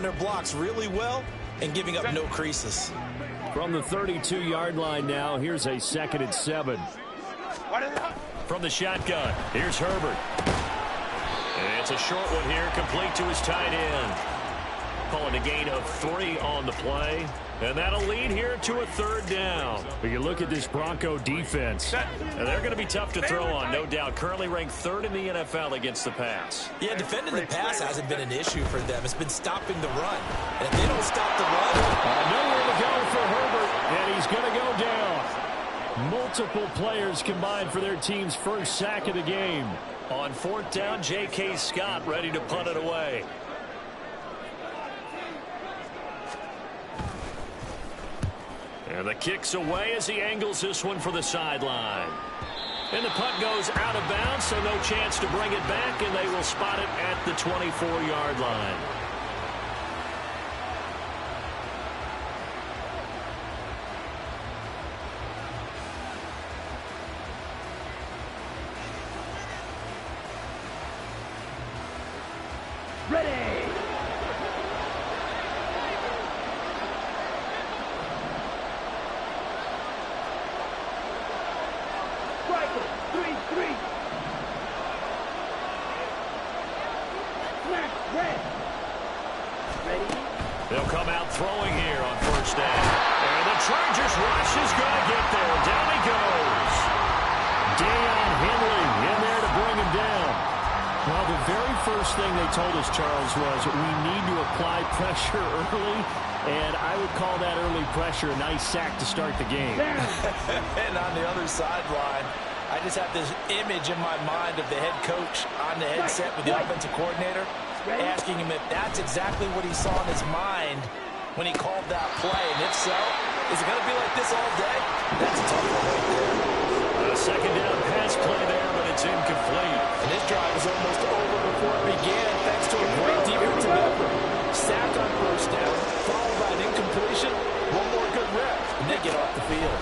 their blocks really well and giving up no creases. From the 32-yard line now, here's a 2nd and 7. From the shotgun, here's Herbert. And it's a short one here, complete to his tight end. Calling a gain of 3 on the play. And that'll lead here to a 3rd down. But you look at this Bronco defense. And they're going to be tough to throw on, no doubt. Currently ranked 3rd in the NFL against the pass. Yeah, defending the pass hasn't been an issue for them. It's been stopping the run. And if they don't stop the run... nowhere to go for Herbert, and he's going to go down. Multiple players combined for their team's first sack of the game. On 4th down, J.K. Scott ready to punt it away. And the kick's away as he angles this one for the sideline. And the punt goes out of bounds, so no chance to bring it back, and they will spot it at the 24-yard line. They'll come out throwing here on 1st down. And the Chargers rush is going to get there. Down he goes. Deion Henley in there to bring him down. Well, the very first thing they told us, Charles, was we need to apply pressure early. And I would call that early pressure a nice sack to start the game. And on the other sideline, I just have this image in my mind of the head coach on the headset with the offensive coordinator, asking him if that's exactly what he saw in his mind when he called that play. And if so, is it going to be like this all day? That's a tough one right there. A 2nd down pass play there, but it's incomplete. And this drive is almost over before it began, thanks to a great defensive effort. Sack on 1st down, followed by an incompletion. One more good rep, and they get off the field.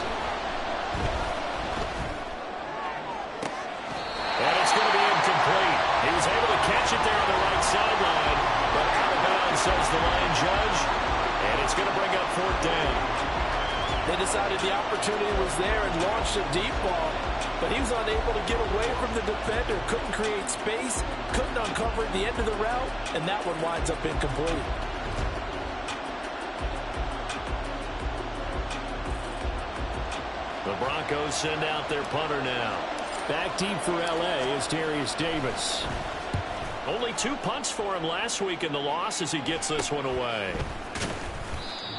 And it's going to be incomplete. He was able to catch it there on the right sideline, but out of bounds, says the line judge, and it's going to bring up 4th down. They decided the opportunity was there and launched a deep ball, but he was unable to get away from the defender, couldn't create space, couldn't uncover the end of the route, and that one winds up incomplete. The Broncos send out their punter now. Back deep for L.A. is Darius Davis. Only 2 punts for him last week in the loss as he gets this one away.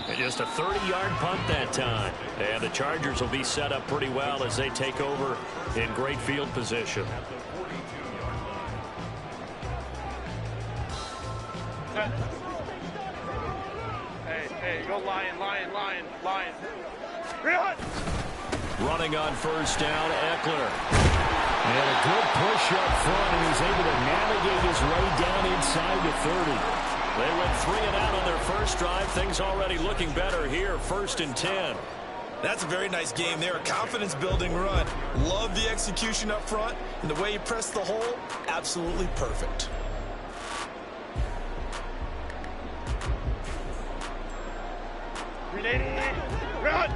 And just a 30-yard punt that time. And the Chargers will be set up pretty well as they take over in great field position. Hey, go Lion. Running on 1st down, Eckler. And a good push up front, and he's able to navigate his way down inside the 30. They went 3 and out on their first drive. Things already looking better here. 1st and 10. That's a very nice game there. A confidence-building run. Love the execution up front. And the way he pressed the hole, absolutely perfect. Run!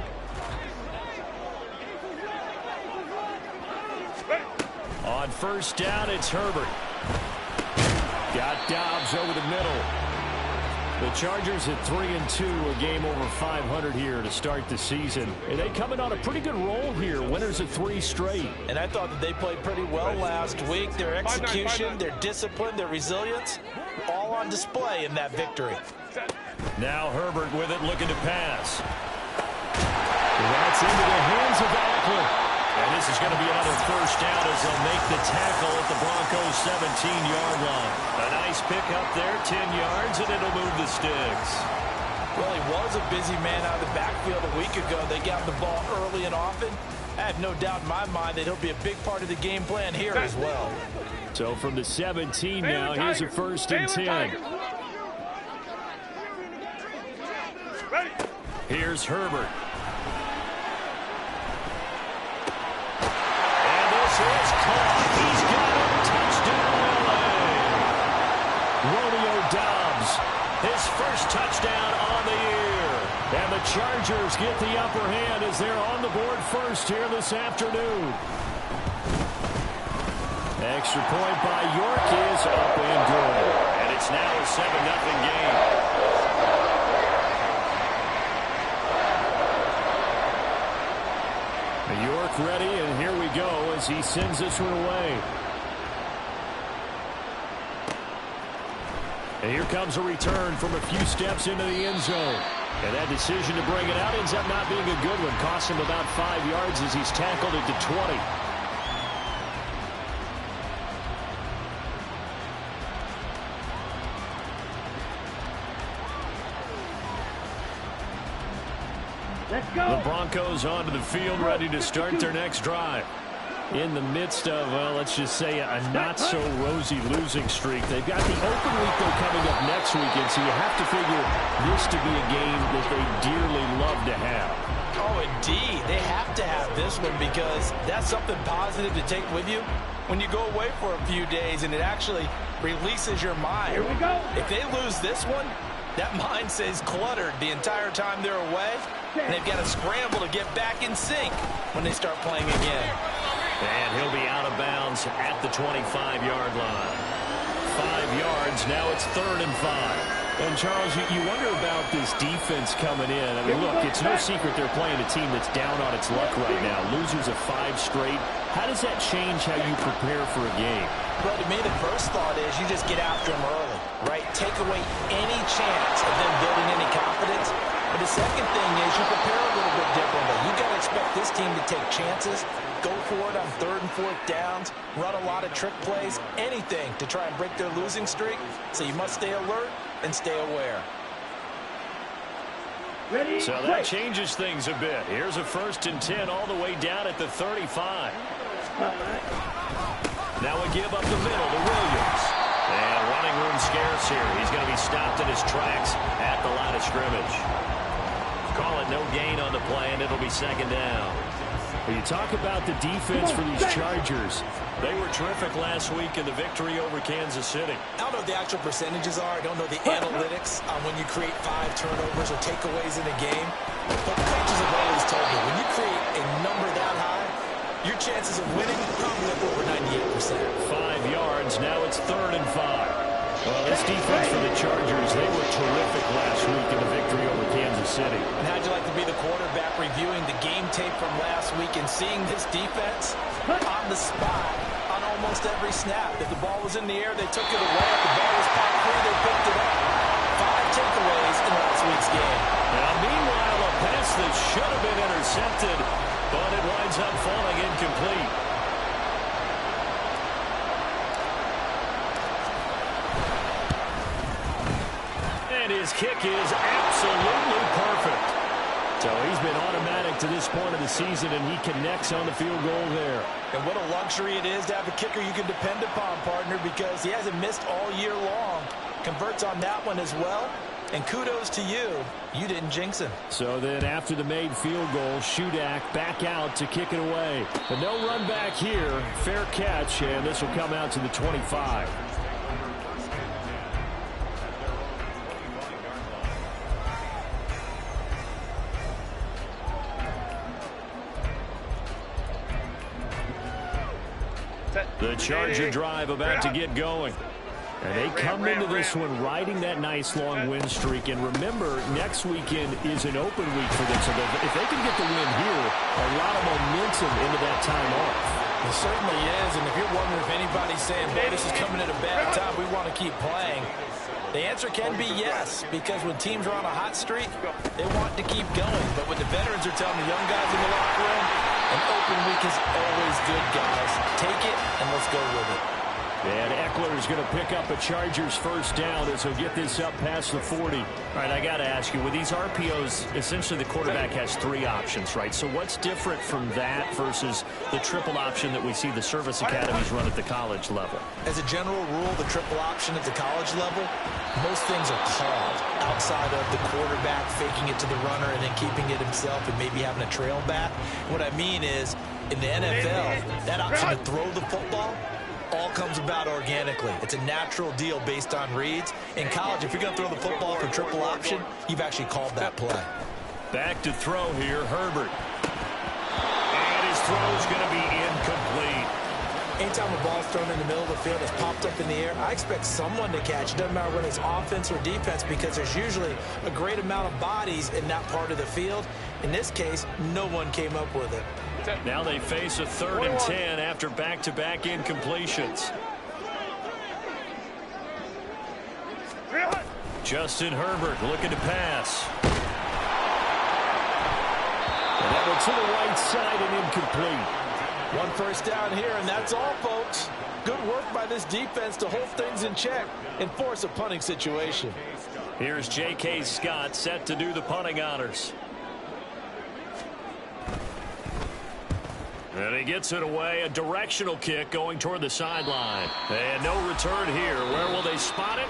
On 1st down, it's Herbert. Got Dobbs over the middle. The Chargers at 3-2, a game over 500 here to start the season. And they come in on a pretty good roll here, winners of 3 straight. And I thought that they played pretty well last week. Their execution, their discipline, their resilience, all on display in that victory. Now Herbert with it, looking to pass. That's into the hands of Eckler. And this is going to be another 1st down as they'll make the tackle at the Broncos' 17-yard line. A nice pickup there, 10 yards, and it'll move the sticks. Well, he was a busy man out of the backfield a week ago. They got the ball early and often. I have no doubt in my mind that he'll be a big part of the game plan here as well. So from the 17 now, here's a 1st and 10. Here's Herbert. Is caught. He's got a touchdown, LA. Romeo Dobbs His first touchdown on the year. And the Chargers get the upper hand as they're on the board first here this afternoon. Extra point by York is up and good. And it's now a 7-0 game. York ready, and here we go as he sends this one away. And here comes a return from a few steps into the end zone. And that decision to bring it out ends up not being a good one. Costs him about 5 yards as he's tackled it to 20. The Broncos onto the field, ready to start their next drive. In the midst of, well, let's just say a not-so-rosy losing streak. They've got the open week, though, coming up next weekend, so you have to figure this to be a game that they dearly love to have. Oh, indeed. They have to have this one because that's something positive to take with you when you go away for a few days, and it actually releases your mind. Here we go. If they lose this one, that mind stays cluttered the entire time they're away, and they've got to scramble to get back in sync when they start playing again. And he'll be out of bounds at the 25-yard line. 5 yards, now it's 3rd and 5. And, Charles, you wonder about this defense coming in. I mean, look, it's no secret they're playing a team that's down on its luck right now. Losers of 5 straight. How does that change how you prepare for a game? Well, to me, the first thought is you just get after them early, right? Take away any chance of them building any confidence. But the second thing is you prepare a little bit differently. You got to expect this team to take chances, go for it on 3rd and 4th downs, run a lot of trick plays, anything to try and break their losing streak. So you must stay alert and stay aware. So that changes things a bit. Here's a 1st and 10 all the way down at the 35. Now a give up the middle to Williams. And running room scarce here. He's going to be stopped in his tracks at the line of scrimmage. Call it no gain on the play, and it'll be 2nd down. When you talk about the defense for these Chargers, they were terrific last week in the victory over Kansas City. I don't know what the actual percentages are. I don't know the analytics on when you create 5 turnovers or takeaways in a game. But coaches have always told me, when you create a number that high, your chances of winning probably up over 98%. 5 yards, now it's 3rd and 5. Well, this defense for the Chargers, they were terrific last week in the victory over Kansas City. And how'd you like to be the quarterback reviewing the game tape from last week and seeing this defense on the spot on almost every snap? If the ball was in the air, they took it away. If the ball was packed free, they picked it up. 5 takeaways in last week's game. Now, meanwhile, a pass that should have been intercepted, but it winds up falling incomplete. And his kick is absolutely perfect. So he's been automatic to this point of the season, and he connects on the field goal there. And what a luxury it is to have a kicker you can depend upon, partner, because he hasn't missed all year long. Converts on that one as well. And kudos to you. You didn't jinx him. So then after the made field goal, Shudak back out to kick it away. But no run back here. Fair catch, and this will come out to the 25. The Charger drive about to get going. And they come into this one riding that nice long win streak. And remember, next weekend is an open week for them. So if they can get the win here, a lot of momentum into that time off. It certainly is. And if you're wondering if anybody's saying, boy, this is coming at a bad time, we want to keep playing, the answer can be yes. Because when teams are on a hot streak, they want to keep going. But what the veterans are telling the young guys in the locker room, an open week is always good, guys. Take it, and let's go with it. And Eckler is going to pick up a Chargers first down as he'll get this up past the 40. All right, I got to ask you, with these RPOs, essentially the quarterback has 3 options, right? So what's different from that versus the triple option that we see the service academies run at the college level? As a general rule, the triple option at the college level, most things are called outside of the quarterback faking it to the runner and then keeping it himself and maybe having a trail back. What I mean is, in the NFL, that option to throw the football, all comes about organically. It's a natural deal based on reads. In college, if you're going to throw the football for triple option, you've actually called that play. Back to throw here, Herbert. And his throw's going to be incomplete. Anytime a ball's thrown in the middle of the field, it's popped up in the air, I expect someone to catch. It doesn't matter whether it's offense or defense, because there's usually a great amount of bodies in that part of the field. In this case, no one came up with it. Now they face a 3rd and 10 after back-to-back incompletions. Justin Herbert looking to pass. And that one to the right side and incomplete. 1 first down here, and that's all, folks. Good work by this defense to hold things in check and force a punting situation. Here's J.K. Scott set to do the punting honors. And he gets it away. A directional kick going toward the sideline. And no return here. Where will they spot it?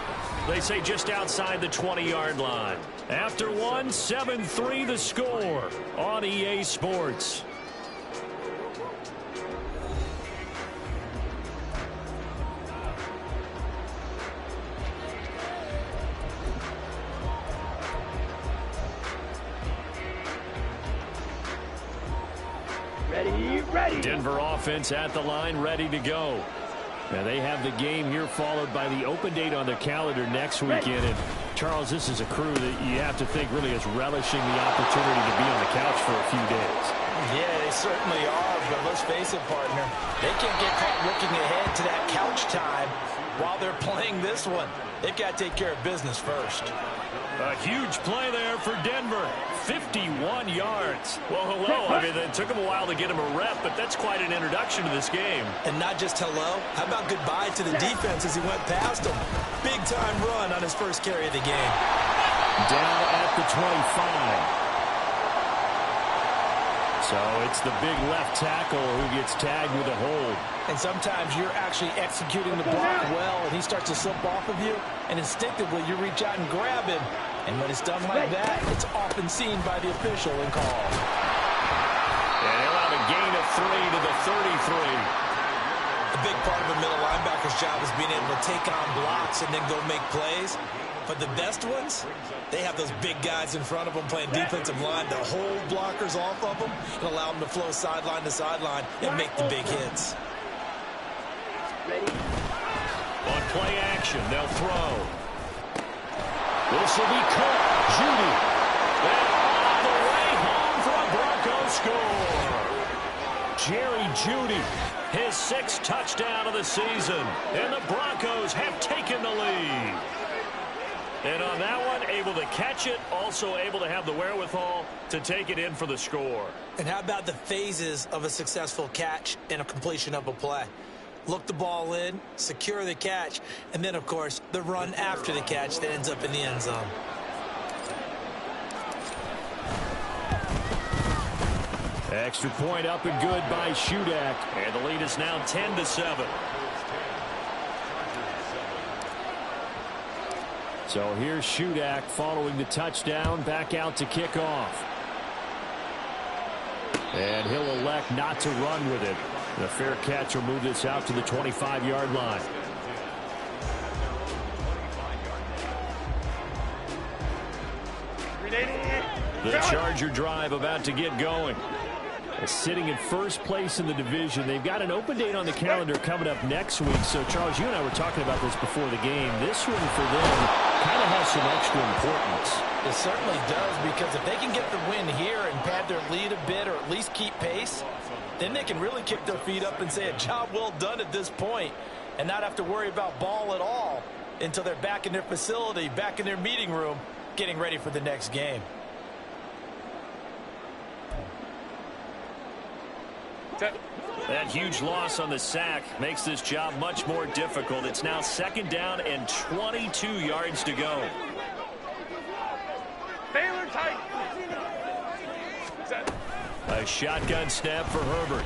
They say just outside the 20-yard line. After one, 7-3 the score on EA Sports. Ready. Denver offense at the line, ready to go. Now they have the game here followed by the open date on their calendar next weekend. And Charles, this is a crew that you have to think really is relishing the opportunity to be on the couch for a few days. Yeah, they certainly are, but let's face it, partner. They can't get caught looking ahead to that couch time while they're playing this one. They've got to take care of business first. A huge play there for Denver. 51 yards. Well, hello. I mean, it took him a while to get him a rep, but that's quite an introduction to this game. And not just hello. How about goodbye to the defense as he went past him? Big-time run on his first carry of the game. Down at the 25. So it's the big left tackle who gets tagged with a hold. And sometimes you're actually executing the block well, and he starts to slip off of you, and instinctively you reach out and grab him. And when it's done like that, it's often seen by the official and called. And he'll have a gain of 3 to the 33. A big part of a middle linebacker's job is being able to take on blocks and then go make plays. But the best ones, they have those big guys in front of them playing defensive line to hold blockers off of them and allow them to flow sideline to sideline and make the big hits. On play action, they'll throw. This will be caught. Judy. And all the way home for a Broncos score. Jerry Judy, his 6th touchdown of the season. And the Broncos have taken the lead. And on that one, able to catch it, also able to have the wherewithal to take it in for the score. And how about the phases of a successful catch and a completion of a play? Look the ball in, secure the catch, and then, of course, the run after the catch that ends up in the end zone. Extra point up and good by Shudak. And the lead is now 10-7. So here's Shudak following the touchdown, back out to kick off. And he'll elect not to run with it. The fair catch will move this out to the 25-yard line. The Charger drive about to get going. Sitting in first place in the division. They've got an open date on the calendar coming up next week. So, Charles, you and I were talking about this before the game. This one for them kind of has some extra importance. It certainly does, because if they can get the win here and pad their lead a bit or at least keep pace, then they can really kick their feet up and say a job well done at this point and not have to worry about ball at all until they're back in their facility, back in their meeting room, getting ready for the next game. That huge loss on the sack makes this job much more difficult. It's now 2nd down and 22 yards to go. Baylor tight. A shotgun snap for Herbert.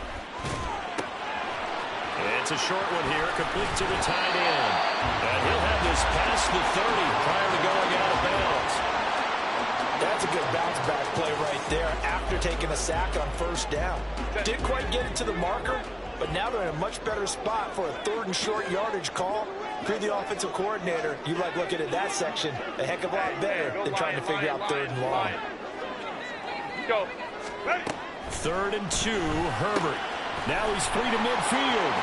It's a short one here, complete to the tight end. And he'll have this past the 30 prior to going out of bounds. That's a good bounce-back play right there after taking a sack on 1st down. Didn't quite get it to the marker, but now they're in a much better spot for a 3rd and short yardage call. If you're the offensive coordinator, you like looking at that section a heck of a lot better than trying to figure out 3rd and long. Go. Ready. 3rd and 2, Herbert. Now he's free to midfield.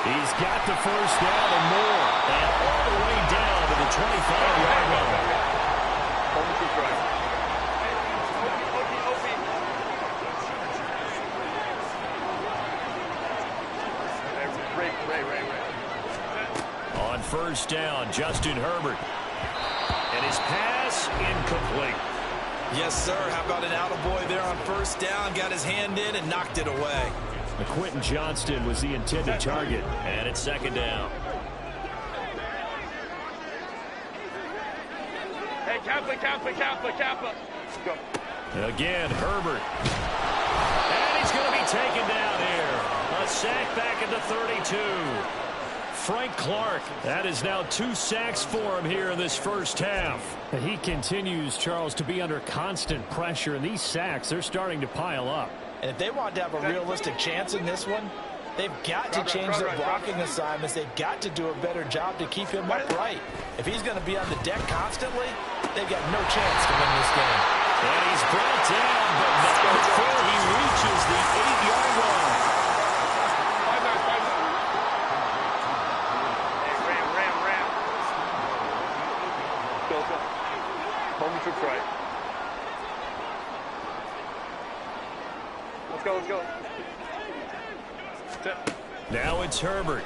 He's got the first down and more. And all the way down to the 25-yard line. On first down, Justin Herbert. And his pass incomplete. Yes, sir. How about an attaboy there on first down? Got his hand in and knocked it away. Quentin Johnston was the intended target. And it's 2nd down. Hey, Kappa. Go. Again, Herbert. And he's going to be taken down here. A sack back at the 32. Frank Clark. That is now 2 sacks for him here in this first half. He continues, Charles, to be under constant pressure, and these sacks, they're starting to pile up. And if they want to have a realistic chance in this one, they've got to change their blocking assignments. They've got to do a better job to keep him upright. If he's going to be on the deck constantly, they've got no chance to win this game. And he's brought down, but not before he reaches the 8-yard line. Right. Let's go. Now it's Herbert.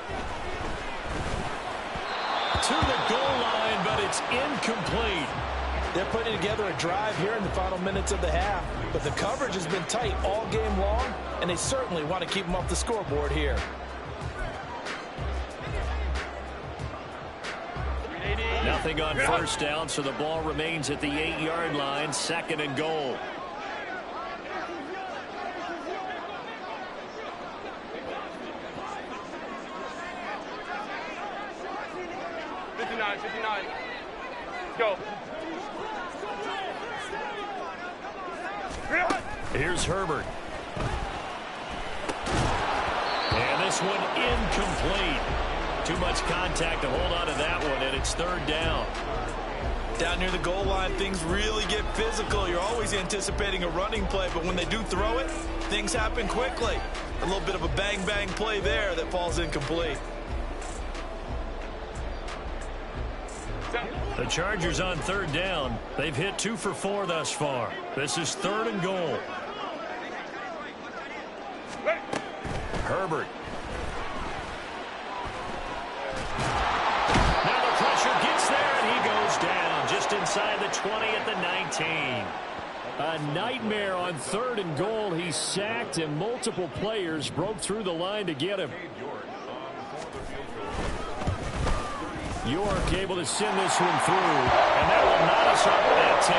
To the goal line, but it's incomplete. They're putting together a drive here in the final minutes of the half, but the coverage has been tight all game long, and they certainly want to keep them off the scoreboard here. Nothing on first down, so the ball remains at the 8-yard line, 2nd and goal. Go. Here's Herbert. And this one incomplete. Too much contact to hold on to that one, and it's 3rd down. Down near the goal line, things really get physical. You're always anticipating a running play, but when they do throw it, things happen quickly. A little bit of a bang-bang play there that falls incomplete. The Chargers on 3rd down. They've hit 2 for 4 thus far. This is 3rd and goal. Herbert. Now the pressure gets there, and he goes down just inside the 20 at the 19. A nightmare on 3rd and goal. He's sacked, and multiple players broke through the line to get him. York able to send this one through, and that will knot us up at 10.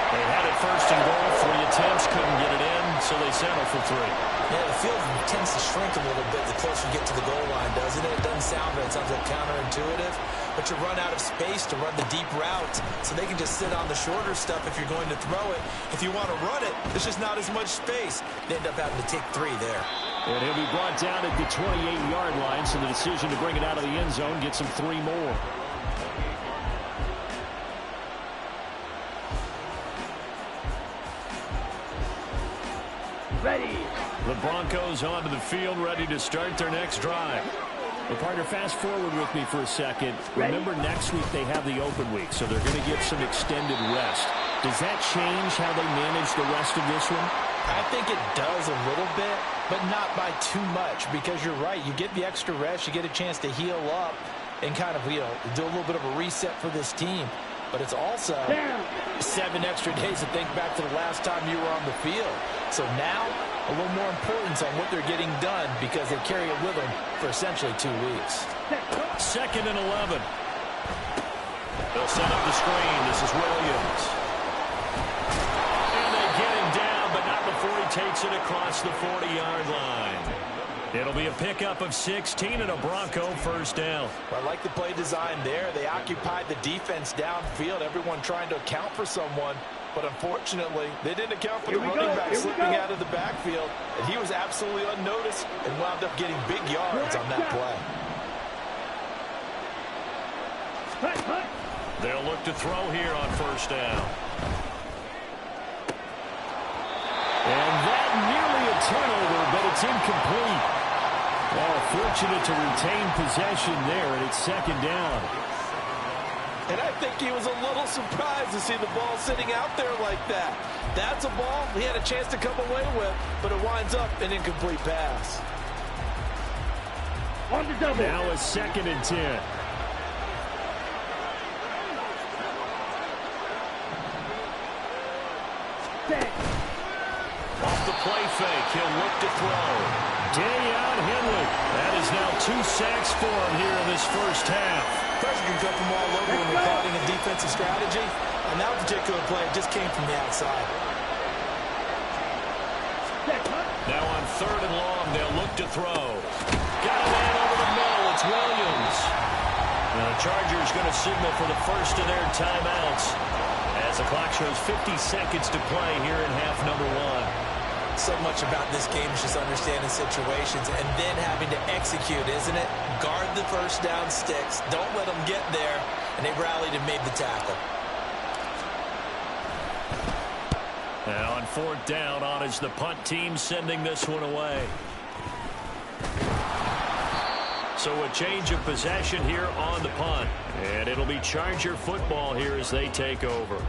They had it 1st and goal, 3 attempts, couldn't get it in, so they settle for 3. Yeah, the field tends to shrink a little bit the closer you get to the goal line, doesn't it? It doesn't sound right. It sounds like counterintuitive, but you run out of space to run the deep route, so they can just sit on the shorter stuff if you're going to throw it. If you want to run it, there's just not as much space. They end up having to take 3 there. And he'll be brought down at the 28-yard line, so the decision to bring it out of the end zone gets him 3 more. Ready. The Broncos onto the field, ready to start their next drive. Well, partner, fast forward with me for a second. Remember, next week they have the open week, so they're going to get some extended rest. Does that change how they manage the rest of this one? I think it does a little bit, but not by too much, because you're right. You get the extra rest, you get a chance to heal up and kind of, do a little bit of a reset for this team. But it's also 7 extra days to think back to the last time you were on the field. So now, a little more importance on what they're getting done because they carry it with them for essentially 2 weeks. 2nd and 11. They'll set up the screen. This is Williams. And they get him down, but not before he takes it across the 40-yard line. It'll be a pickup of 16 and a Bronco first down. I like the play design there. They occupied the defense downfield, everyone trying to account for someone. But unfortunately, they didn't account for the running back slipping out of the backfield, and he was absolutely unnoticed and wound up getting big yards on that play. They'll look to throw here on first down. And that nearly a turnover, but it's incomplete. Well, fortunate to retain possession there, and it's second down. And I think he was a little surprised to see the ball sitting out there like that. That's a ball he had a chance to come away with, but it winds up an incomplete pass. On the double. Now a 2nd and 10. Off the play fake, he'll look to throw. Dayon Henley. That is now 2 sacks for him here in this first half. Pressure can come from all over when we're plotting a defensive strategy. On that particular play, it just came from the outside. Now on 3rd and long, they'll look to throw. Got a man over the middle. It's Williams. Now the Chargers going to signal for the first of their timeouts as the clock shows 50 seconds to play here in half number 1. So much about this game is just understanding situations and then having to execute, isn't it? Guard the first down sticks. Don't let them get there. And they rallied and made the tackle. Now on 4th down, on is the punt team sending this one away. So a change of possession here on the punt. And it'll be Charger football here as they take over.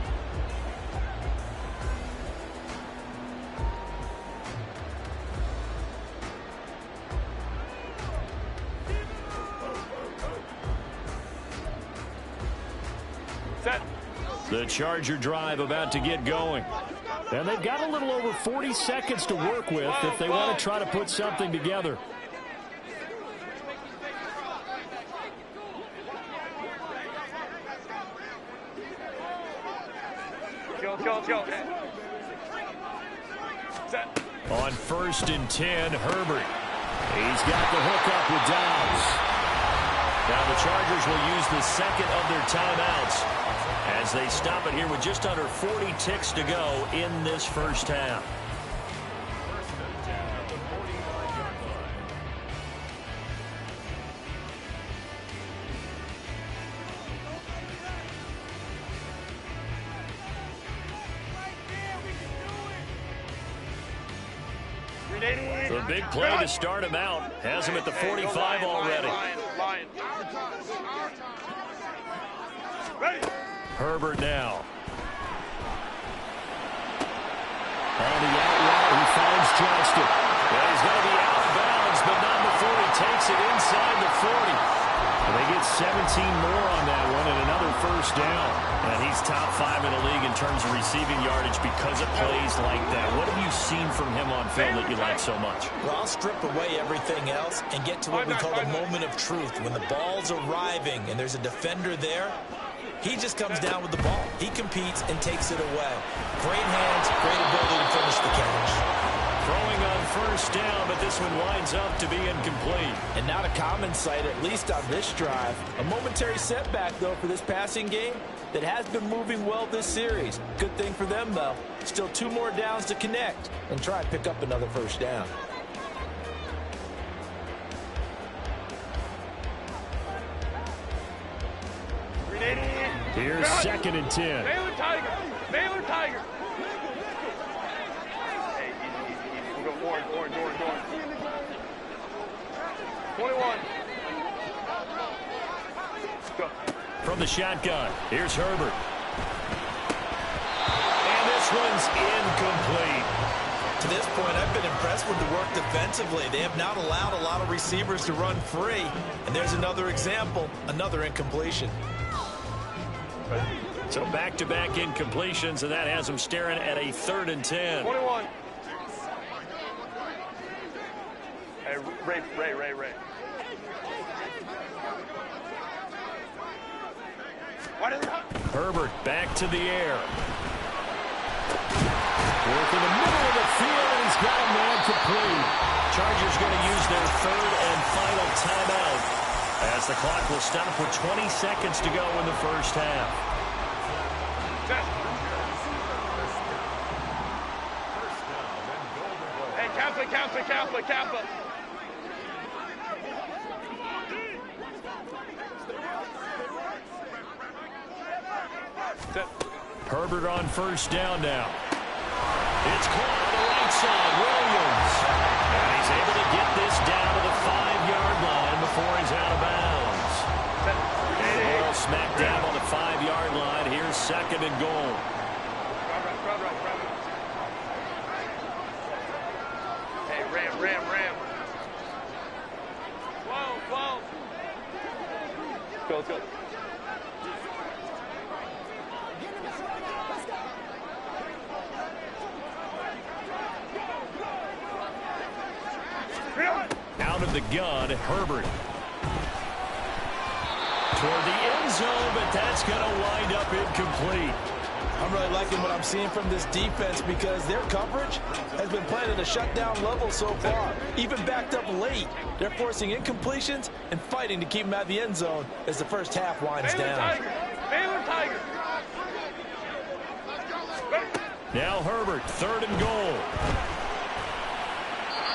Set. The Charger drive about to get going. And they've got a little over 40 seconds to work with if they want to try to put something together. Go. Set. On 1st and 10, Herbert. He's got the hook up with Downs. Now the Chargers will use the 2nd of their timeouts as they stop it here with just under 40 ticks to go in this first half. The big play to start him out has him at the 45 already. Lion. Ready. Herbert now. On the out route, he finds Johnston. Well, he's going to be out of bounds, but not before he takes it inside the 40. And they get 17 more on that one and another first down. And he's top 5 in the league in terms of receiving yardage because of plays like that. What have you seen from him on film that you like so much? Well, I'll strip away everything else and get to what we call the moment of truth. When the ball's arriving and there's a defender there, he just comes down with the ball. He competes and takes it away. Great hands, great ability to finish the catch. Throwing on first down, but this one winds up to be incomplete. And not a common sight, at least on this drive. A momentary setback, though, for this passing game that has been moving well this series. Good thing for them, though. Still 2 more downs to connect and try and pick up another first down. Here's 2nd and 10. Baylor Tiger. Hey, easy. We'll go orange. 21. Go. From the shotgun, here's Herbert. And this one's incomplete. To this point, I've been impressed with the work defensively. They have not allowed a lot of receivers to run free. And there's another example, another incompletion. So back-to-back incompletions, and that has them staring at a 3rd and 10. 21. Hey, Ray. Herbert back to the air. Work in the middle of the field, and he's got a man complete. Chargers going to use their 3rd and final timeout as the clock will stop with 20 seconds to go in the first half. Kappa. Herbert on first down now. It's caught on the right side. Williams. And he's able to get this down to the 5-yard line before he's out of bounds. Ball smack down on the 5-yard line. Here's second and goal. Hey, Ram. Whoa. Let's go. Out of the gun, Herbert. Toward the end zone, but that's going to wind up incomplete. I'm really liking what I'm seeing from this defense because their coverage has been playing at a shutdown level so far. Even backed up late, they're forcing incompletions and fighting to keep them out of the end zone as the first half winds down. Baylor Tiger. Now Herbert, third and goal.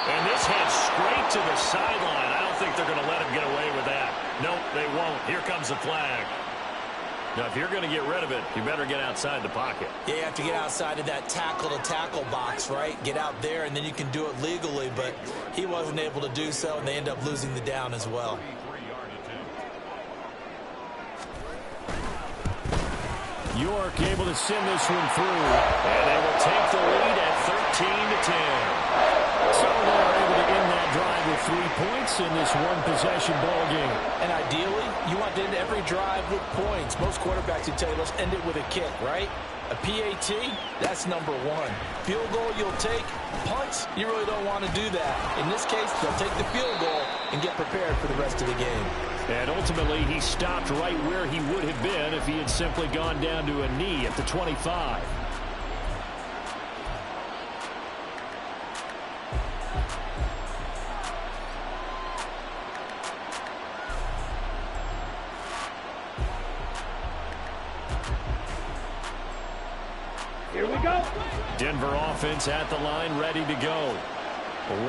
And this heads straight to the sideline. I don't think they're going to let him get away with that. Nope, they won't. Here comes the flag. Now, if you're going to get rid of it, you better get outside the pocket. Yeah, you have to get outside of that tackle-to-tackle box, right? Get out there, and then you can do it legally, but he wasn't able to do so, and they end up losing the down as well. York able to send this one through, and they will take the lead at 13-10. So they're able to end that drive with 3 points in this one-possession ball game. And ideally, you want to end every drive with points. Most quarterbacks would tell you, let's end it with a kick, right? A PAT, that's number one. Field goal you'll take. Punts, you really don't want to do that. In this case, they'll take the field goal and get prepared for the rest of the game. And ultimately, he stopped right where he would have been if he had simply gone down to a knee at the 25. Here we go. Denver offense at the line, ready to go.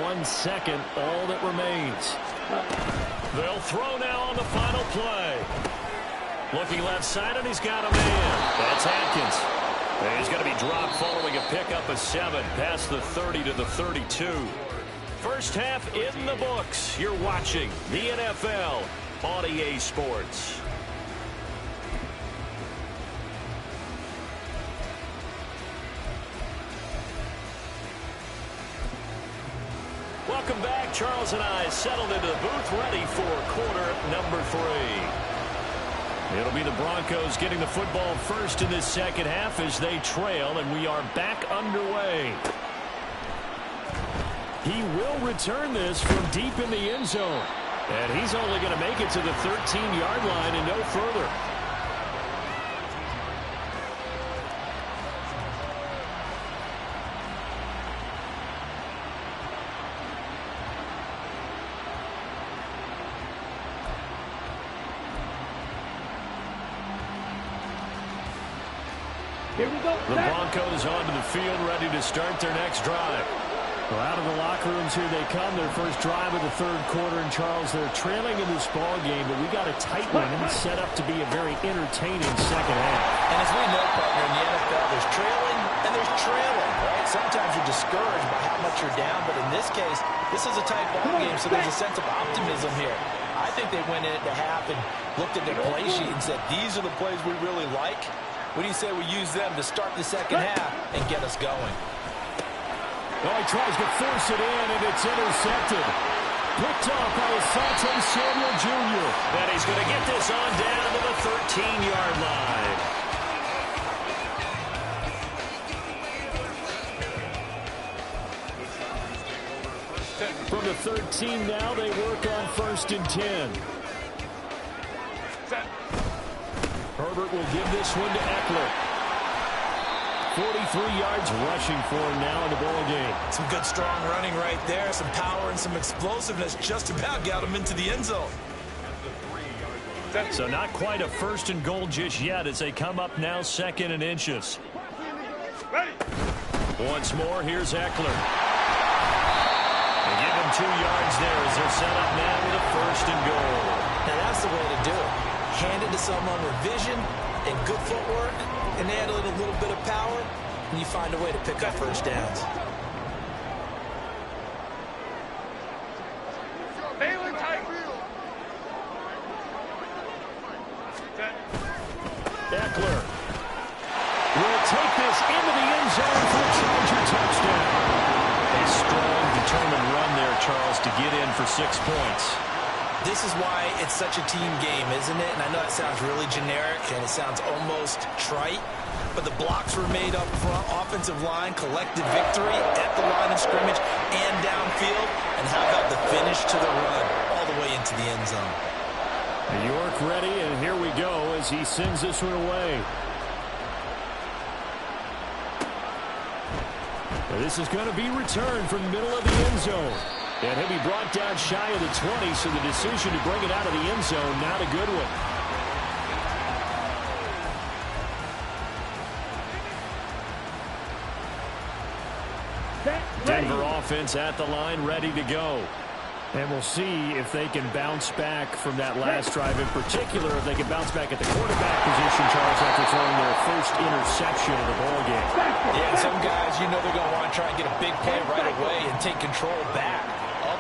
1 second, all that remains. They'll throw now on the final play. Looking left side, and he's got a man. That's Atkins. And he's going to be dropped following a pickup of 7 past the 30 to the 32. First half in the books. You're watching the NFL on EA Sports. Welcome back. Charles and I settled into the booth ready for quarter number 3. It'll be the Broncos getting the football first in this second half as they trail, and we are back underway. He will return this from deep in the end zone, and he's only going to make it to the 13-yard line and no further. Here we go. The Broncos onto the field, ready to start their next drive. Well, out of the locker rooms here they come. Their first drive of the third quarter. And, Charles, they're trailing in this ball game, but we got a tight one and set up to be a very entertaining second half. And as we know, partner, in the NFL, there's trailing and there's trailing, right? Sometimes you're discouraged by how much you're down, but in this case, this is a tight ball game, so there's a sense of optimism here. I think they went in at the half and looked at their play sheet and said, these are the plays we really like. What do you say we use them to start the second half and get us going? Oh, he tries to force it in, and it's intercepted. Picked off by Asante Samuel Jr. And he's going to get this on down to the 13-yard line. From the 13 now, they work on 1st and 10. Herbert will give this one to Eckler. 43 yards rushing for him now in the ball game. Some good, strong running right there. Some power and some explosiveness just about got him into the end zone. So not quite a 1st and goal just yet as they come up now 2nd and inches. Ready. Once more, here's Eckler. They give him 2 yards there as they're set up now with a 1st and goal. Now that's the way to do it. Hand it to someone with vision and good footwork, and add a little bit of power, and you find a way to pick up 1st downs. Eckler will take this into the end zone for a Charger touchdown. A strong, determined run there, Charles, to get in for 6 points. This is why it's such a team game, isn't it? And I know it sounds really generic and it sounds almost trite, but the blocks were made up front, offensive line, collective victory at the line of scrimmage and downfield. And how about the finish to the run all the way into the end zone? York ready, and here we go as he sends this one away. And this is going to be returned from the middle of the end zone. And he'll be brought down shy of the 20, so the decision to bring it out of the end zone, not a good one. Denver offense at the line, ready to go. And we'll see if they can bounce back from that last drive in particular, if they can bounce back at the quarterback position, Charles, after throwing their first interception of the ballgame. Yeah, and some guys, you know they're going to want to try and get a big play right away and take control back.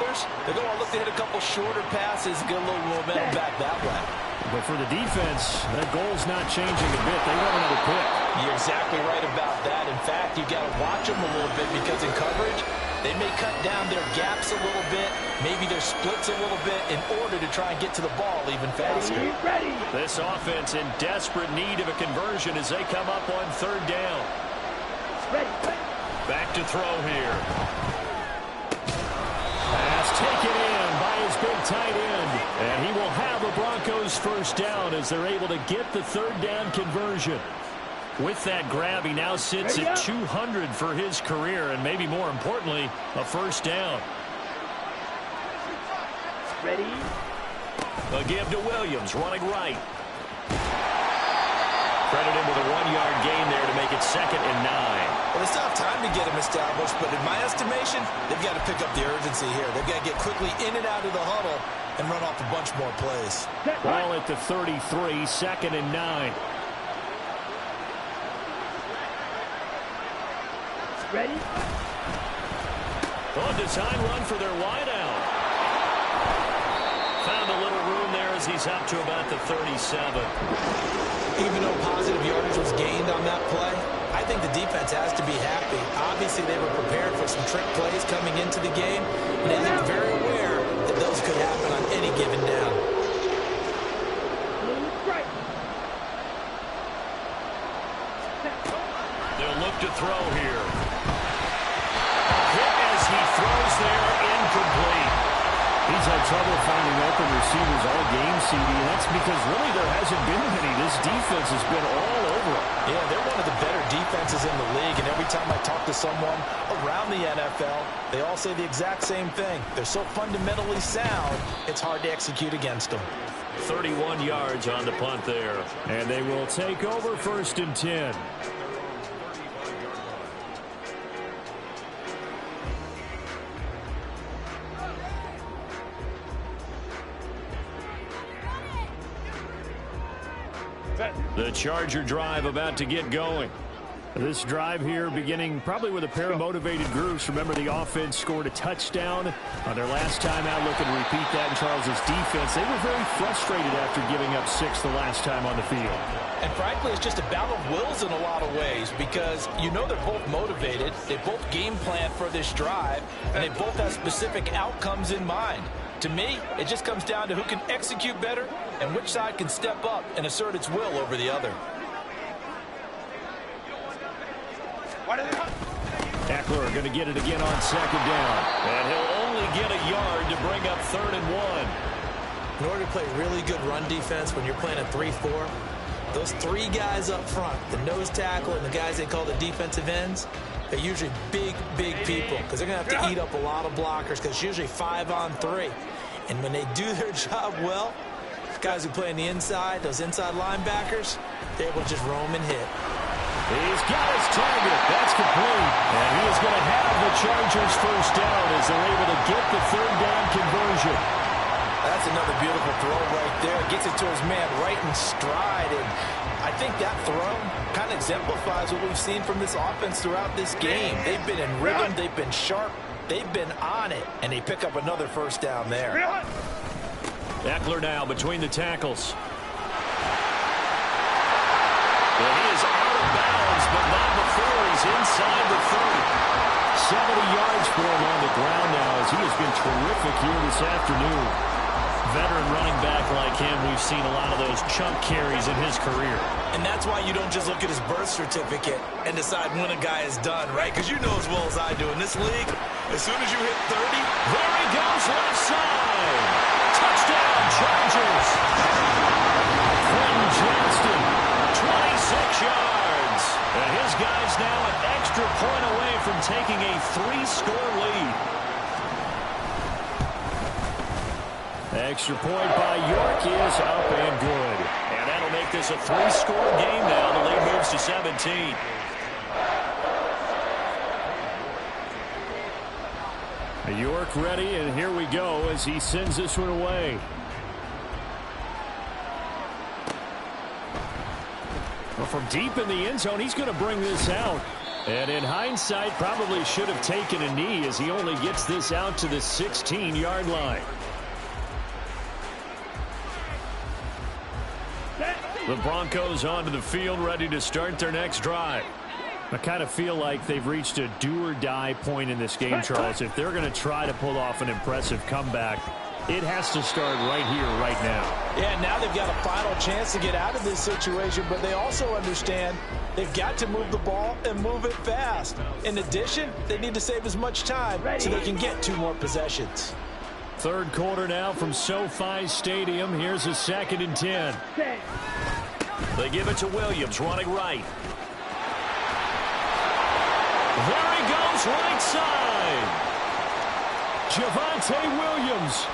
Others, they're going to look to hit a couple shorter passes, get a little momentum back that way. But for the defense, that goal's not changing a bit. They want another pick. You're exactly right about that. In fact, you got to watch them a little bit because in coverage, they may cut down their gaps a little bit, maybe their splits a little bit in order to try and get to the ball even faster. This offense in desperate need of a conversion as they come up on 3rd down. Back to throw here. Pass taken in by his big tight end. And he will have the Broncos 1st down as they're able to get the 3rd down conversion. With that grab, he now sits at 200 for his career, and maybe more importantly, a 1st down. Ready? A give to Williams, running right. Credit him with a 1-yard gain there to make it 2nd and 9. Well, they still have time to get him established, but in my estimation, they've got to pick up the urgency here. They've got to get quickly in and out of the huddle and run off a bunch more plays. Ball at the 33, 2nd and 9. Ready? On design run for their wideout. Found a little room there as he's up to about the 37. Even though positive yardage was gained on that play, I think the defense has to be happy. Obviously, they were prepared for some trick plays coming into the game, and they looked very aware that those could happen on any given down. They'll look to throw here. Hit as he throws there, incomplete. He's had trouble finding open receivers all game, CD, and that's because really there hasn't been many. This defense has been all over them. Yeah, they're one of the better defenses in the league, and every time I talk to someone around the NFL, they all say the exact same thing. They're so fundamentally sound, it's hard to execute against them. 31 yards on the punt there. And they will take over 1st and 10. The Charger drive about to get going. This drive here beginning probably with a pair of motivated groups. Remember, the offense scored a touchdown on their last time out, looking to repeat that in Charles's defense. They were very frustrated after giving up 6 the last time on the field. And frankly, it's just a battle of wills in a lot of ways because you know they're both motivated. They both game plan for this drive, and they both have specific outcomes in mind. To me, it just comes down to who can execute better and which side can step up and assert its will over the other. Eckler going to get it again on 2nd down. And he'll only get a yard to bring up 3rd and 1. In order to play really good run defense when you're playing a 3-4, those 3 guys up front, the nose tackle and the guys they call the defensive ends, they're usually big people because they're going to have to eat up a lot of blockers because it's usually 5-on-3. And when they do their job well, guys who play on the inside, those inside linebackers, they're able to just roam and hit. He's got his target. That's complete. And he is going to have the Chargers first down as they're able to get the third down conversion. That's another beautiful throw right there. Gets it to his man right in stride. And I think that throw kind of exemplifies what we've seen from this offense throughout this game. They've been in rhythm. They've been sharp. They've been on it. And they pick up another first down there. Eckler now between the tackles. And he is out of bounds, but not before he's inside the 30. 70 yards for him on the ground now as he has been terrific here this afternoon. Veteran running back like him, we've seen a lot of those chunk carries in his career. And that's why you don't just look at his birth certificate and decide when a guy is done, right? Because you know as well as I do, in this league, as soon as you hit 30, there he goes left side. Touchdown, Chargers. Quentin Johnston, 26 yards. And his guy's now an extra point away from taking a 3-score lead. extra point by York is up and good. And that'll make this a 3-score game now. The lead moves to 17. York ready, and here we go as he sends this one away. Well, from deep in the end zone, he's going to bring this out. And in hindsight, probably should have taken a knee as he only gets this out to the 16-yard line. The Broncos onto the field, ready to start their next drive. I kind of feel like they've reached a do-or-die point in this game, Charles. If they're going to try to pull off an impressive comeback, it has to start right here, right now. Yeah, now they've got a final chance to get out of this situation, but they also understand they've got to move the ball and move it fast. In addition, they need to save as much time so they can get 2 more possessions. Third quarter now from SoFi Stadium. Here's a 2nd and 10. They give it to Williams, running right. There he goes, right side. Javonte Williams.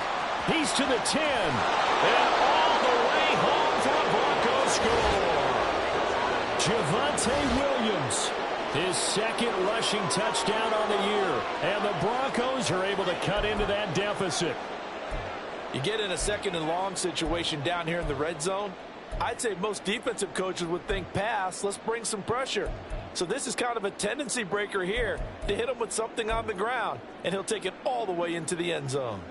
He's to the 10. And all the way home for the Broncos score. Javonte Williams. His 2nd rushing touchdown on the year. And the Broncos are able to cut into that deficit. You get in a 2nd and long situation down here in the red zone. I'd say most defensive coaches would think pass. Let's bring some pressure. So this is kind of a tendency breaker here to hit him with something on the ground. And he'll take it all the way into the end zone.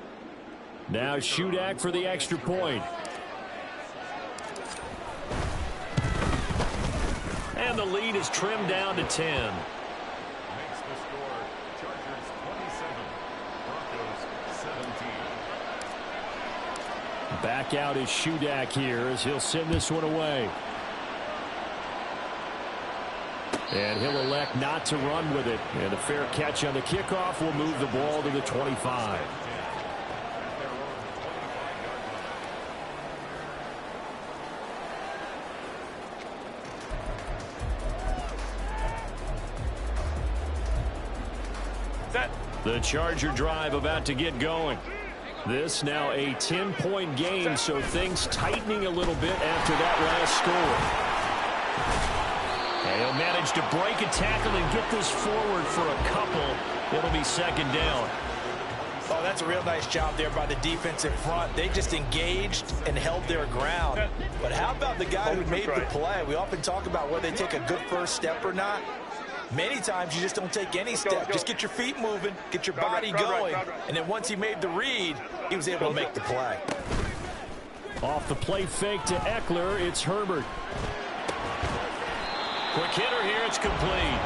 Now Shudak for the extra point. And the lead is trimmed down to 10. Makes the score Chargers 27, Broncos 17. Back out is Shudak here as he'll send this one away. And he'll elect not to run with it. And a fair catch on the kickoff will move the ball to the 25. The Charger drive about to get going. This now a 10-point game, so things tightening a little bit after that last score. And he'll manage to break a tackle and get this forward for a couple. It'll be 2nd down. Oh, that's a real nice job there by the defensive front. They just engaged and held their ground. But how about the guy who made the play? We often talk about whether they take a good first step or not. Many times you just don't take any step. Just get your feet moving, get your body going, and then once he made the read, he was able to make the play. Off the play fake to Eckler, it's Herbert. Quick hitter here, it's complete.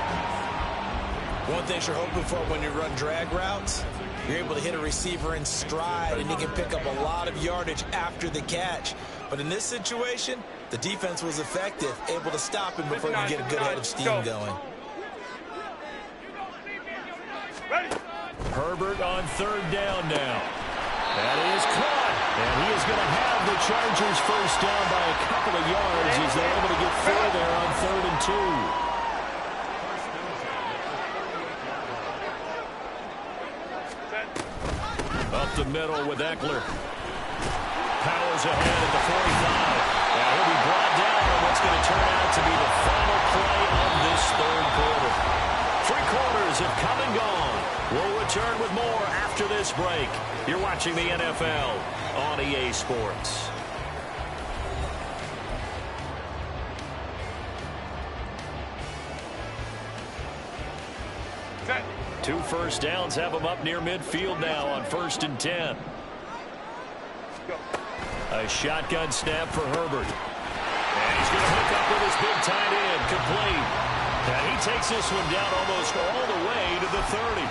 One thing you're hoping for when you run drag routes, you're able to hit a receiver in stride, and he can pick up a lot of yardage after the catch. But in this situation, the defense was effective, able to stop him before you get a good head of steam going. Herbert on 3rd down now. That is caught. And he is going to have the Chargers first down by a couple of yards as they're able to get 4 there on 3rd and 2. Up the middle with Eckler. Powers ahead at the 45. Now he'll be brought down on what's going to turn out to be the final play of this 3rd quarter. 3 quarters have come and gone. We'll return with more after this break. You're watching the NFL on EA Sports. Set. 2 first downs have them up near midfield now on 1st and 10. Go. A shotgun snap for Herbert. And he's going to hook up with his big tight end, complete. And he takes this one down almost all the way to the 30.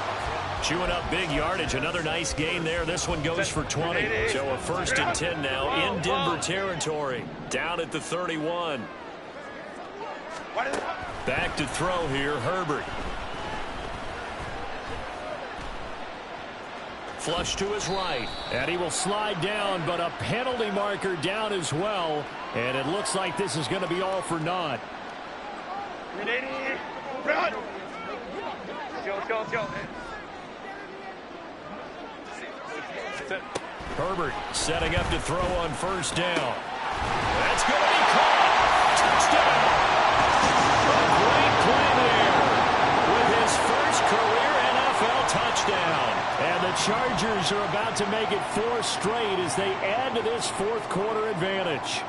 Chewing up big yardage. Another nice gain there. This one goes for 20. So a 1st and 10 now in Denver territory. Down at the 31. Back to throw here, Herbert. Flush to his right. And he will slide down, but a penalty marker down as well. And it looks like this is going to be all for naught. Run. Let's go. Set. Herbert setting up to throw on 1st down. That's going to be caught. Touchdown. A great play there with his first career NFL touchdown. And the Chargers are about to make it 4 straight as they add to this 4th quarter advantage.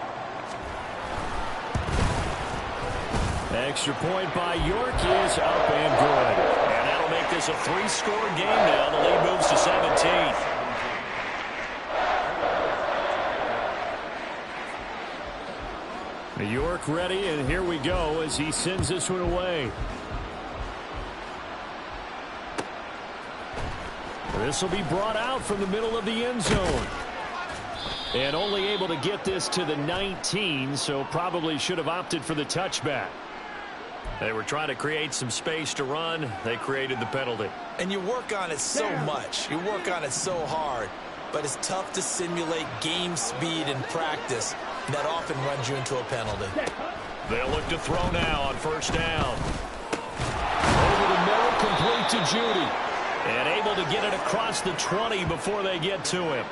Extra point by York is up and good. And that'll make this a 3-score game now. The lead moves to 17. New York ready, and here we go as he sends this one away. This will be brought out from the middle of the end zone. And only able to get this to the 19, so probably should have opted for the touchback. They were trying to create some space to run. They created the penalty. And you work on it so much. You work on it so hard. But it's tough to simulate game speed in practice. That often runs you into a penalty. They'll look to throw now on 1st down. Over the middle, complete to Judy. And able to get it across the 20 before they get to him.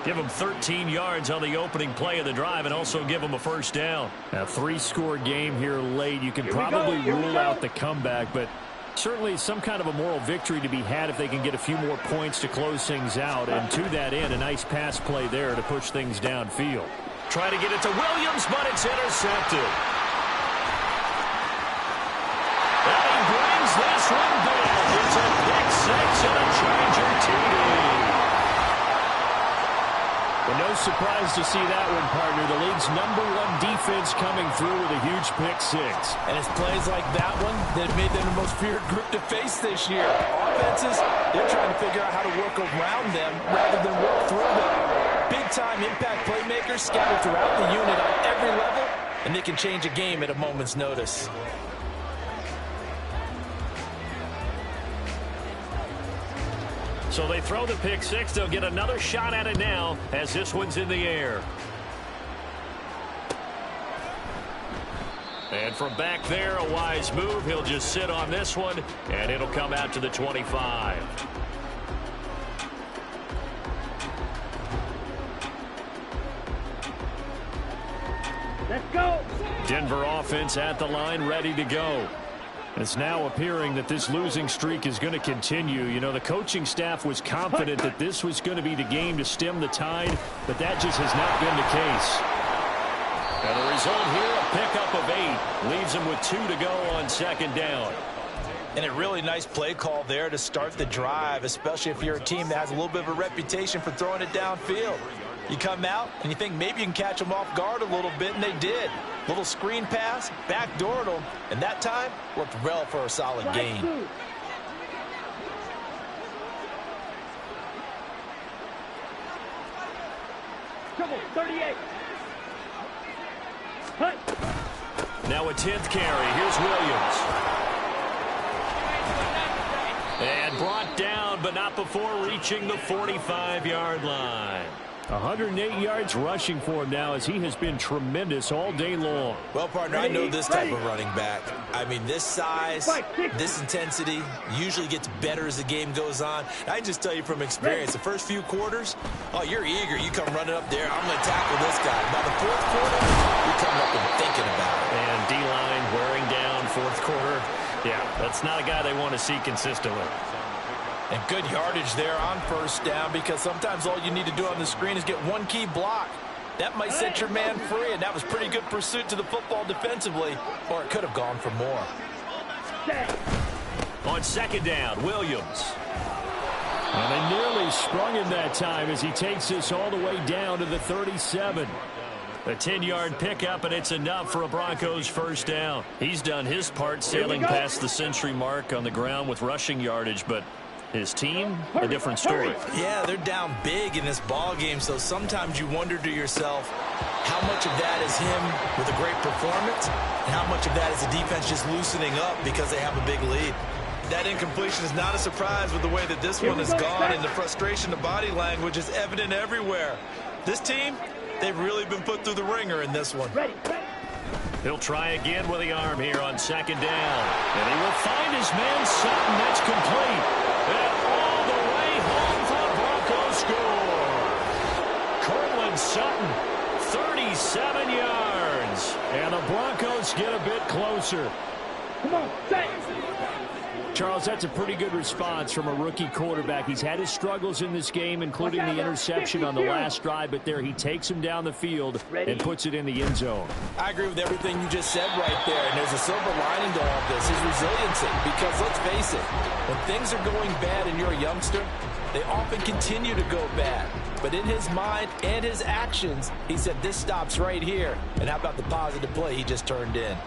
Give him 13 yards on the opening play of the drive and also give him a 1st down. A 3-score game here late. You can probably rule out the comeback, but certainly some kind of a moral victory to be had if they can get a few more points to close things out. And to that end, a nice pass play there to push things downfield. Try to get it to Williams, but it's intercepted. And he brings this one down. It's a pick 6 and a Charger TD. Well, no surprise to see that one, partner. The league's #1 defense coming through with a huge pick 6. And it's plays like that one that made them the most feared group to face this year. Offenses, they're trying to figure out how to work around them rather than work through them. Big-time impact playmakers scattered throughout the unit on every level, and they can change a game at a moment's notice. So they throw the pick 6. They'll get another shot at it now as this one's in the air. And from back there, a wise move. He'll just sit on this one, and it'll come out to the 25. Let's go. Denver offense at the line, ready to go. It's now appearing that this losing streak is going to continue. You know, the coaching staff was confident that this was going to be the game to stem the tide, but that just has not been the case. And the result here, a pickup of 8. Leaves them with 2 to go on 2nd down. And a really nice play call there to start the drive, especially if you're a team that has a little bit of a reputation for throwing it downfield. You come out and you think maybe you can catch them off guard a little bit, and they did. Little screen pass, backdoored them, and that time worked well for a solid gain. Trouble, 38. Now a 10th carry. Here's Williams. And brought down, but not before reaching the 45-yard line. 108 yards rushing for him now as he has been tremendous all day long. Well, partner, I know this type of running back. I mean, this size, this intensity usually gets better as the game goes on. I just tell you from experience, the first few quarters, oh, you're eager. You come running up there, I'm going to tackle this guy. By the 4th quarter, you're coming up and thinking about it. And D-line wearing down 4th quarter. Yeah, that's not a guy they want to see consistently. And good yardage there on first down, because sometimes all you need to do on the screen is get one key block. That might set your man free, and that was pretty good pursuit to the football defensively, or it could have gone for more. On second down, Williams. And they nearly sprung him that time as he takes this all the way down to the 37. A 10-yard pickup, and it's enough for a Broncos first down. He's done his part sailing past the century mark on the ground with rushing yardage, but his team, a different story. Yeah, they're down big in this ball game, so sometimes you wonder to yourself how much of that is him with a great performance and how much of that is the defense just loosening up because they have a big lead. That incompletion is not a surprise with the way that this one has gone, and the frustration, the body language is evident everywhere. This team, they've really been put through the ringer in this one. He'll try again with the arm here on second down. And he will find his man Sutton. That's complete. And all the way home for the Broncos score. Cortland Sutton, 37 yards. And the Broncos get a bit closer. Come on, set. Charles, that's a pretty good response from a rookie quarterback. He's had his struggles in this game, including the interception on the last drive, but there he takes him down the field and puts it in the end zone. I agree with everything you just said right there, and there's a silver lining to all of this, his resiliency, because let's face it, when things are going bad and you're a youngster, they often continue to go bad. But in his mind and his actions, he said this stops right here. And how about the positive play he just turned in?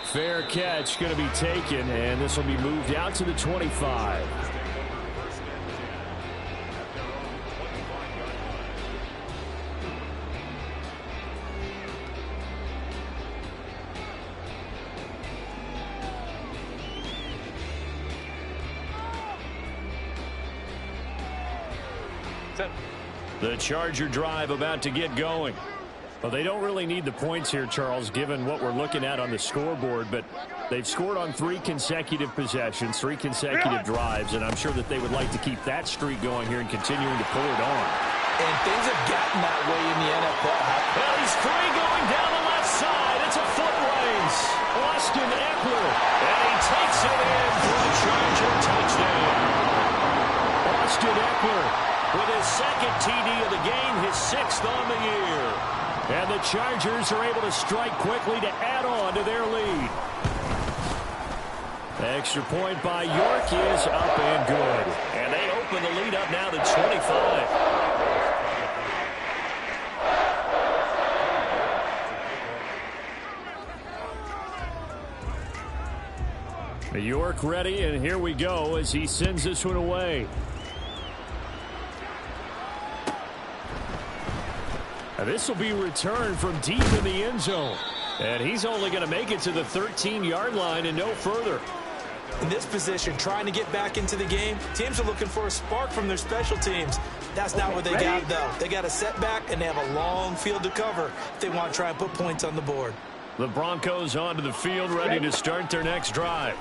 Fair catch going to be taken, and this will be moved out to the 25. The Charger drive about to get going. Well, they don't really need the points here, Charles, given what we're looking at on the scoreboard, but they've scored on 3 consecutive possessions, 3 consecutive drives, and I'm sure that they would like to keep that streak going here and continuing to pull it on. And things have gotten that way in the NFL. Well, he's free going down the left side. It's a foot race. Austin Eckler, and he takes it in for the Charger touchdown. Austin Eckler with his second TD of the game, his 6th on the year. And the Chargers are able to strike quickly to add on to their lead. The extra point by York is up and good. And they open the lead up now to 25. York ready, and here we go as he sends this one away. This will be returned from deep in the end zone. And he's only going to make it to the 13-yard line and no further. In this position, trying to get back into the game, teams are looking for a spark from their special teams. That's not what they got, though. They got a setback, and they have a long field to cover if they want to try and put points on the board. The Broncos onto the field, ready to start their next drive.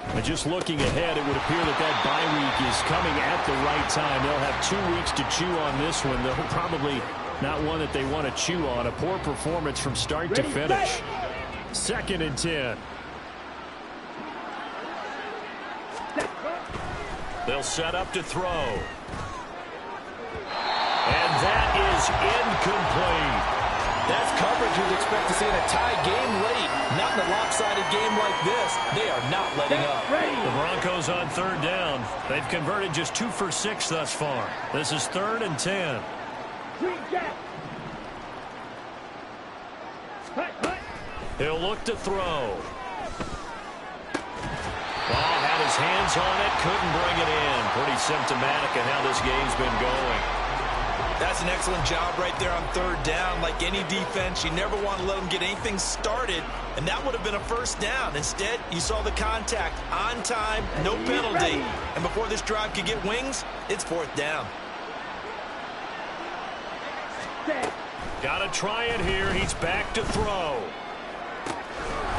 And just looking ahead, it would appear that bye week is coming at the right time. They'll have 2 weeks to chew on this one. They'll probably not one that they want to chew on. A poor performance from start to finish. 2nd and 10. They'll set up to throw. And that is incomplete. That's coverage you'd expect to see in a tie game late. Not in a lopsided game like this. They are not letting up. The Broncos on 3rd down. They've converted just 2 for 6 thus far. This is 3rd and 10. He'll look to throw. Ball had his hands on it, couldn't bring it in. Pretty symptomatic of how this game's been going. That's an excellent job right there on 3rd down. Like any defense, you never want to let them get anything started, and that would have been a 1st down. Instead, you saw the contact on time, no penalty, and before this drive could get wings, it's 4th down. Got to try it here. He's back to throw.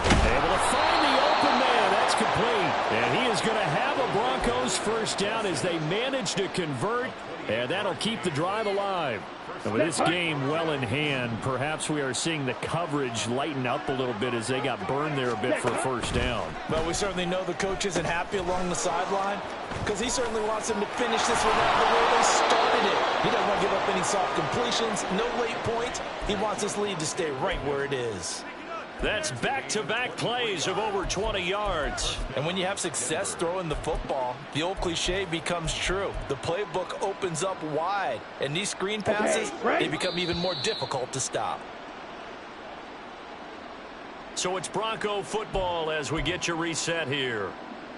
Able to find the open man. That's complete. And he is going to have a Broncos 1st down as they manage to convert. And that'll keep the drive alive. And with this game well in hand, perhaps we are seeing the coverage lighten up a little bit as they got burned there a bit for a first down. Well, we certainly know the coach isn't happy along the sideline because he certainly wants them to finish this one out the way they started it. He doesn't want to give up any soft completions, no late points. He wants this lead to stay right where it is. That's back-to-back plays of over 20 yards. And when you have success throwing the football, the old cliche becomes true. The playbook opens up wide, and these screen passes, they become even more difficult to stop. So it's Bronco football as we get you reset here.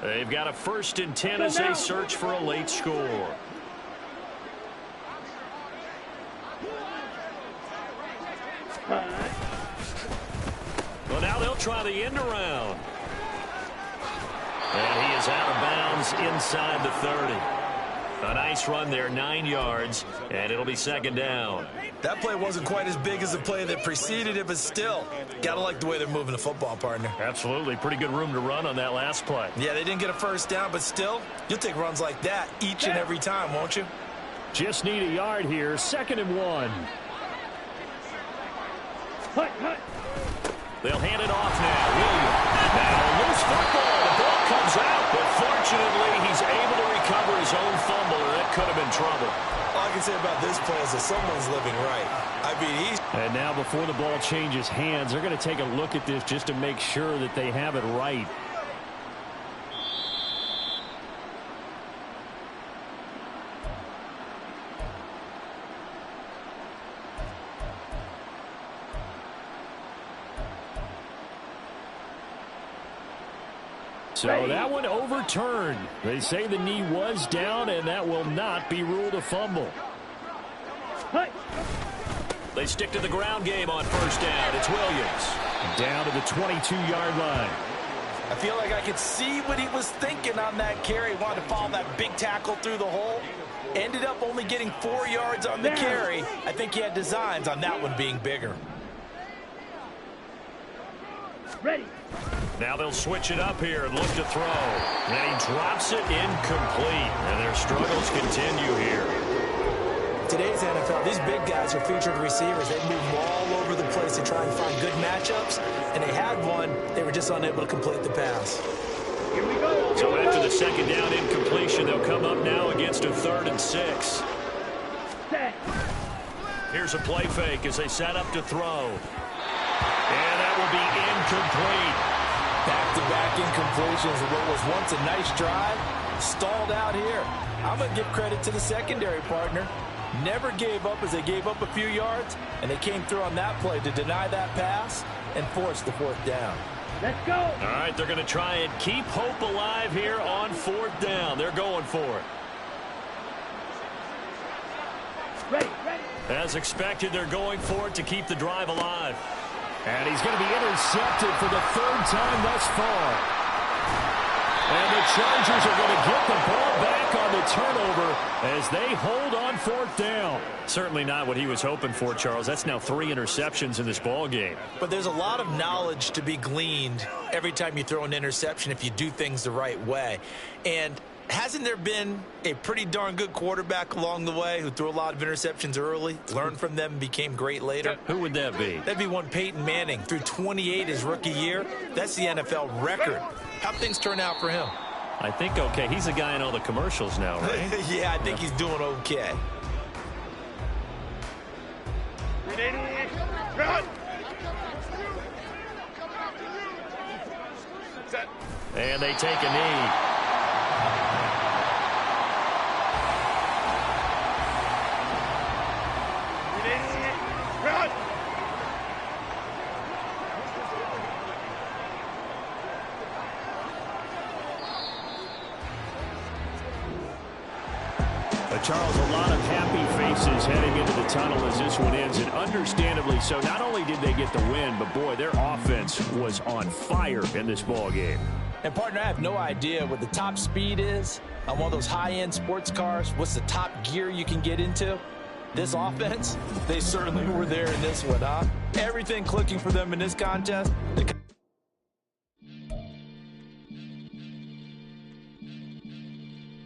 They've got a 1st and 10 as they search for a late score. Well, now they'll try the end around. And he is out of bounds inside the 30. A nice run there, 9 yards, and it'll be 2nd down. That play wasn't quite as big as the play that preceded it, but still, gotta like the way they're moving the football, partner. Absolutely. Pretty good room to run on that last play. Yeah, they didn't get a first down, but still, you'll take runs like that each and every time, won't you? Just need a yard here. 2nd and 1. They'll hand it off now. Williams. Now loose football. The ball comes out, but fortunately he's able to recover his own fumble, or that could have been trouble. All I can say about this play is that someone's living right. I mean, he's... And now before the ball changes hands, they're going to take a look at this just to make sure that they have it right. So that one overturned. They say the knee was down, and that will not be ruled a fumble. They stick to the ground game on 1st down. It's Williams. Down to the 22-yard line. I feel like I could see what he was thinking on that carry. He wanted to follow that big tackle through the hole. Ended up only getting 4 yards on the carry. I think he had designs on that one being bigger. Ready. Now they'll switch it up here and look to throw. And he drops it incomplete. And their struggles continue here. Today's NFL, these big guys are featured receivers. They move all over the place to try and find good matchups. And they had one. They were just unable to complete the pass. Here we go. So after the 2nd down incompletion, they'll come up now against a 3rd and 6. Set. Here's a play fake as they set up to throw. And that will be incomplete. Back-to-back incompletions of what was once a nice drive, stalled out here. I'm going to give credit to the secondary partner. Never gave up as they gave up a few yards, and they came through on that play to deny that pass and force the 4th down. Let's go. All right, they're going to try and keep hope alive here on 4th down. They're going for it. Ready. As expected, they're going for it to keep the drive alive. And he's going to be intercepted for the 3rd time thus far. And the Chargers are going to get the ball back on the turnover as they hold on 4th down. Certainly not what he was hoping for, Charles. That's now 3 interceptions in this ball game. But there's a lot of knowledge to be gleaned every time you throw an interception if you do things the right way. And hasn't there been a pretty darn good quarterback along the way who threw a lot of interceptions early, learned from them, and became great later? Who would that be? That'd be one Peyton Manning. Threw 28 his rookie year. That's the NFL record. How'd things turn out for him? I think okay. He's a guy in all the commercials now, right? Yeah, I think he's doing okay. Run. Set. And they take a knee. Run. Charles, a lot of happy faces heading into the tunnel as this one ends, and understandably so. Not only did they get the win, but boy, their offense was on fire in this ball game. And partner, I have no idea what the top speed is on one of those high-end sports cars. What's the top gear you can get into? This offense, they certainly were there in this one, huh? Everything clicking for them in this contest.